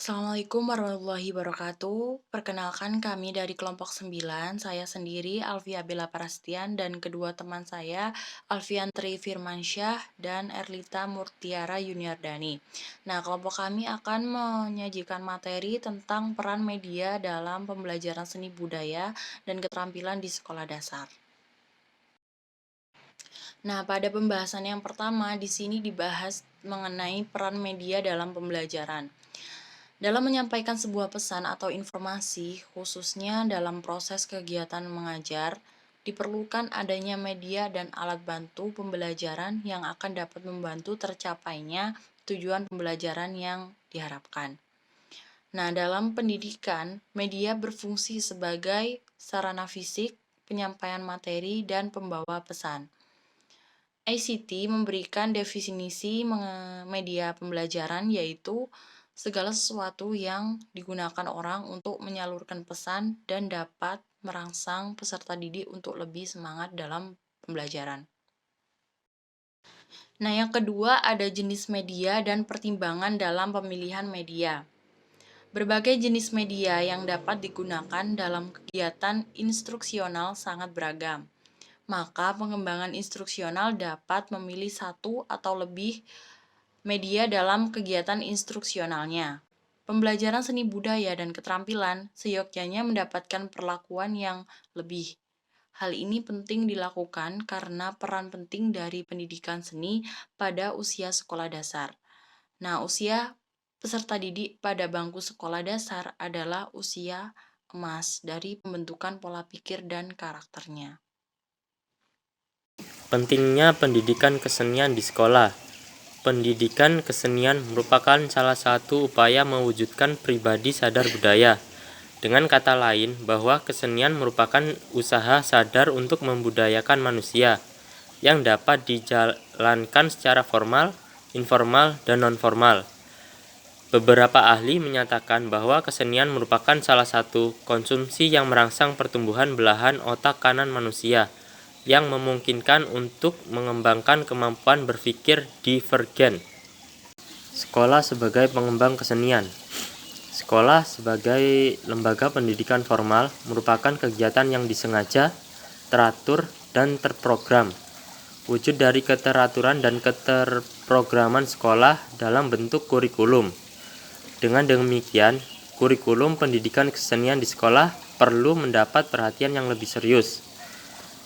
Assalamualaikum warahmatullahi wabarakatuh. Perkenalkan kami dari kelompok 9, saya sendiri Alfia Bella Parastian dan kedua teman saya Alfiantri Firmansyah dan Erlita Murtiara Yuniardani. Nah, kelompok kami akan menyajikan materi tentang peran media dalam pembelajaran seni budaya dan keterampilan di sekolah dasar. Nah, pada pembahasan yang pertama di sini dibahas mengenai peran media dalam pembelajaran. Dalam menyampaikan sebuah pesan atau informasi, khususnya dalam proses kegiatan mengajar, diperlukan adanya media dan alat bantu pembelajaran yang akan dapat membantu tercapainya tujuan pembelajaran yang diharapkan. Nah, dalam pendidikan, media berfungsi sebagai sarana fisik, penyampaian materi, dan pembawa pesan. ICT memberikan definisi media pembelajaran yaitu segala sesuatu yang digunakan orang untuk menyalurkan pesan dan dapat merangsang peserta didik untuk lebih semangat dalam pembelajaran. Nah, yang kedua ada jenis media dan pertimbangan dalam pemilihan media. Berbagai jenis media yang dapat digunakan dalam kegiatan instruksional sangat beragam. Maka pengembangan instruksional dapat memilih satu atau lebih media dalam kegiatan instruksionalnya. Pembelajaran seni budaya dan keterampilan seyogyanya mendapatkan perlakuan yang lebih. Hal ini penting dilakukan karena peran penting dari pendidikan seni pada usia sekolah dasar. Nah, usia peserta didik pada bangku sekolah dasar adalah usia emas dari pembentukan pola pikir dan karakternya. Pentingnya pendidikan kesenian di sekolah. Pendidikan kesenian merupakan salah satu upaya mewujudkan pribadi sadar budaya. Dengan kata lain, bahwa kesenian merupakan usaha sadar untuk membudayakan manusia yang dapat dijalankan secara formal, informal, dan non-formal. Beberapa ahli menyatakan bahwa kesenian merupakan salah satu konsumsi yang merangsang pertumbuhan belahan otak kanan manusia, yang memungkinkan untuk mengembangkan kemampuan berpikir divergen. Sekolah sebagai pengembang kesenian. Sekolah sebagai lembaga pendidikan formal merupakan kegiatan yang disengaja, teratur, dan terprogram. Wujud dari keteraturan dan keterprograman sekolah dalam bentuk kurikulum. Dengan demikian, kurikulum pendidikan kesenian di sekolah perlu mendapat perhatian yang lebih serius.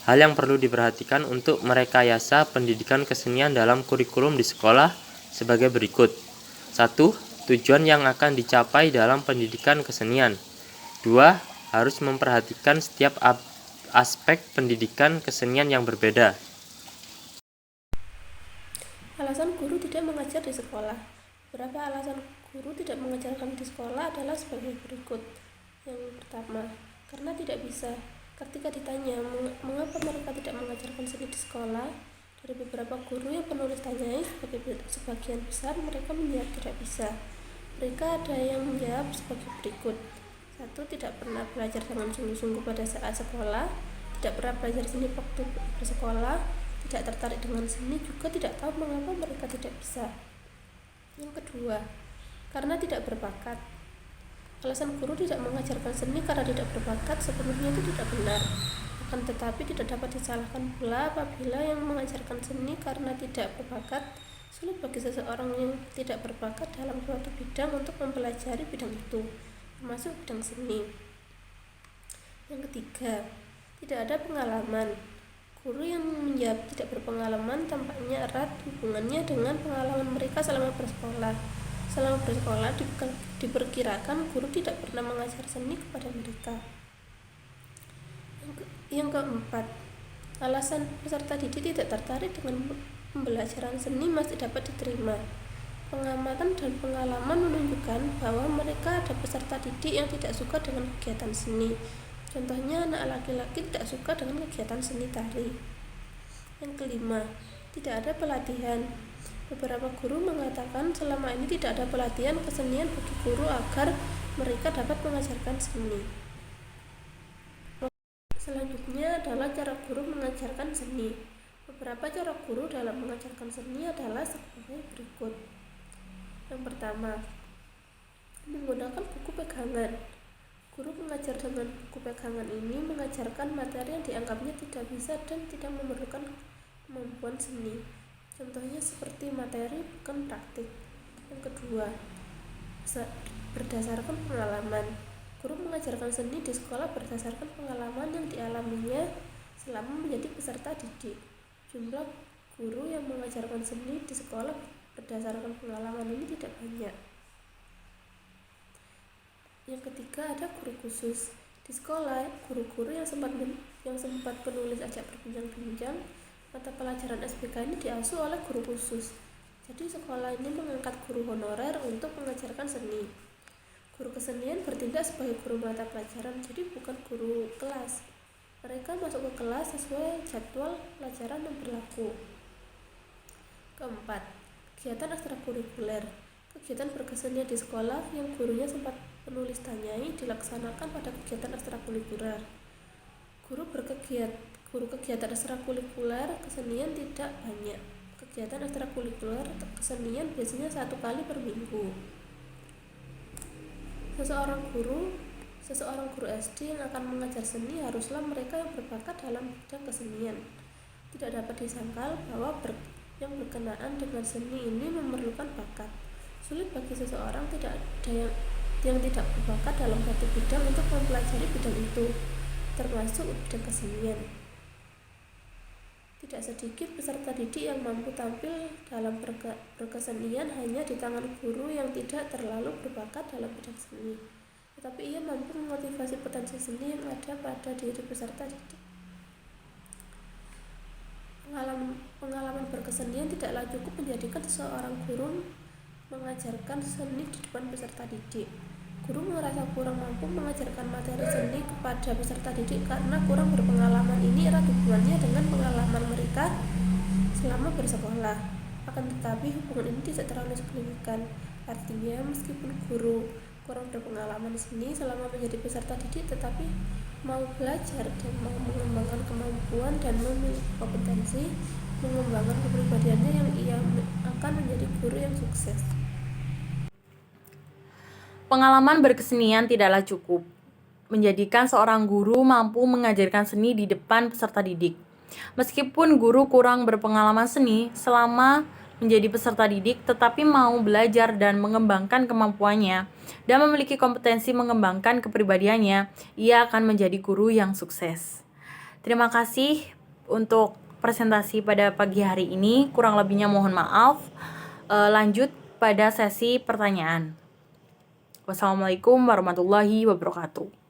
Hal yang perlu diperhatikan untuk merekayasa pendidikan kesenian dalam kurikulum di sekolah sebagai berikut. 1. Tujuan yang akan dicapai dalam pendidikan kesenian. 2. Harus memperhatikan setiap aspek pendidikan kesenian yang berbeda. Alasan guru tidak mengajar di sekolah. Beberapa alasan guru tidak mengajarkan di sekolah adalah sebagai berikut. Yang pertama, karena tidak bisa. Ketika ditanya mengapa mereka tidak mengajarkan seni di sekolah, dari beberapa guru yang penulis tanyai, sebagian besar mereka menjawab tidak bisa. Mereka ada yang menjawab sebagai berikut. 1. Tidak pernah belajar dengan sungguh-sungguh pada saat sekolah, tidak pernah belajar seni waktu bersekolah, tidak tertarik dengan seni, juga tidak tahu mengapa mereka tidak bisa. Yang kedua, karena tidak berbakat. Alasan guru tidak mengajarkan seni karena tidak berbakat sepenuhnya itu tidak benar. Akan tetapi tidak dapat disalahkan pula apabila yang mengajarkan seni karena tidak berbakat, sulit bagi seseorang yang tidak berbakat dalam suatu bidang untuk mempelajari bidang itu, termasuk bidang seni. Yang ketiga, tidak ada pengalaman. Guru yang menjawab tidak berpengalaman tampaknya erat hubungannya dengan pengalaman mereka selama bersekolah. Selama bersekolah diperkirakan guru tidak pernah mengajar seni kepada mereka. Yang keempat, alasan peserta didik tidak tertarik dengan pembelajaran seni masih dapat diterima. Pengamatan dan pengalaman menunjukkan bahwa mereka ada peserta didik yang tidak suka dengan kegiatan seni. Contohnya, anak laki-laki tidak suka dengan kegiatan seni tari. Yang kelima, tidak ada pelatihan. Beberapa guru mengatakan selama ini tidak ada pelatihan kesenian bagi guru agar mereka dapat mengajarkan seni. Selanjutnya adalah cara guru mengajarkan seni. Beberapa cara guru dalam mengajarkan seni adalah sebagai berikut. Yang pertama, menggunakan pegangan. Guru mengajar dengan buku pegangan ini mengajarkan materi yang dianggapnya tidak bisa dan tidak memerlukan kemampuan seni. Contohnya seperti materi bukan praktik. Yang kedua, berdasarkan pengalaman. Guru mengajarkan seni di sekolah berdasarkan pengalaman yang dialaminya selama menjadi peserta didik. Jumlah guru yang mengajarkan seni di sekolah berdasarkan pengalaman ini tidak banyak. Yang ketiga, ada guru khusus. Di sekolah, guru-guru yang sempat penulis ajak berbincang-bincang mata pelajaran SBK ini diasuh oleh guru khusus. Jadi sekolah ini mengangkat guru honorer untuk mengajarkan seni. Guru kesenian bertindak sebagai guru mata pelajaran, jadi bukan guru kelas. Mereka masuk ke kelas sesuai jadwal pelajaran yang berlaku. Keempat, kegiatan ekstrakurikuler. Kegiatan berkesenian di sekolah yang gurunya sempat penulis tanyai dilaksanakan pada kegiatan ekstrakurikuler. Guru kegiatan ekstrakurikuler kesenian tidak banyak. Kegiatan ekstrakurikuler kesenian biasanya 1 kali per minggu. Seseorang guru SD yang akan mengajar seni haruslah mereka yang berbakat dalam bidang kesenian. Tidak dapat disangkal bahwa yang berkenaan dengan seni ini memerlukan bakat. Sulit bagi seseorang yang tidak berbakat dalam satu bidang untuk mempelajari bidang itu, termasuk bidang kesenian. Tidak sedikit peserta didik yang mampu tampil dalam berkesenian hanya di tangan guru yang tidak terlalu berbakat dalam bidang seni, tetapi ia mampu memotivasi potensi seni yang ada pada diri peserta didik. Pengalaman berkesenian tidaklah cukup menjadikan seorang guru mengajarkan seni di depan peserta didik. Guru merasa kurang mampu mengajarkan materi seni kepada peserta didik karena kurang berpengalaman. Ini erat hubungannya dengan pengalaman mereka selama bersekolah. Akan tetapi hubungan ini tidak terlalu signifikan. Artinya meskipun guru kurang berpengalaman seni selama menjadi peserta didik, tetapi mau belajar dan mau mengembangkan kemampuan dan memiliki kompetensi mengembangkan kepribadiannya, yang ia akan menjadi guru yang sukses. Pengalaman berkesenian tidaklah cukup menjadikan seorang guru mampu mengajarkan seni di depan peserta didik. Meskipun guru kurang berpengalaman seni selama menjadi peserta didik, tetapi mau belajar dan mengembangkan kemampuannya dan memiliki kompetensi mengembangkan kepribadiannya, ia akan menjadi guru yang sukses. Terima kasih untuk presentasi pada pagi hari ini. Kurang lebihnya mohon maaf. Lanjut pada sesi pertanyaan. Wassalamualaikum warahmatullahi wabarakatuh.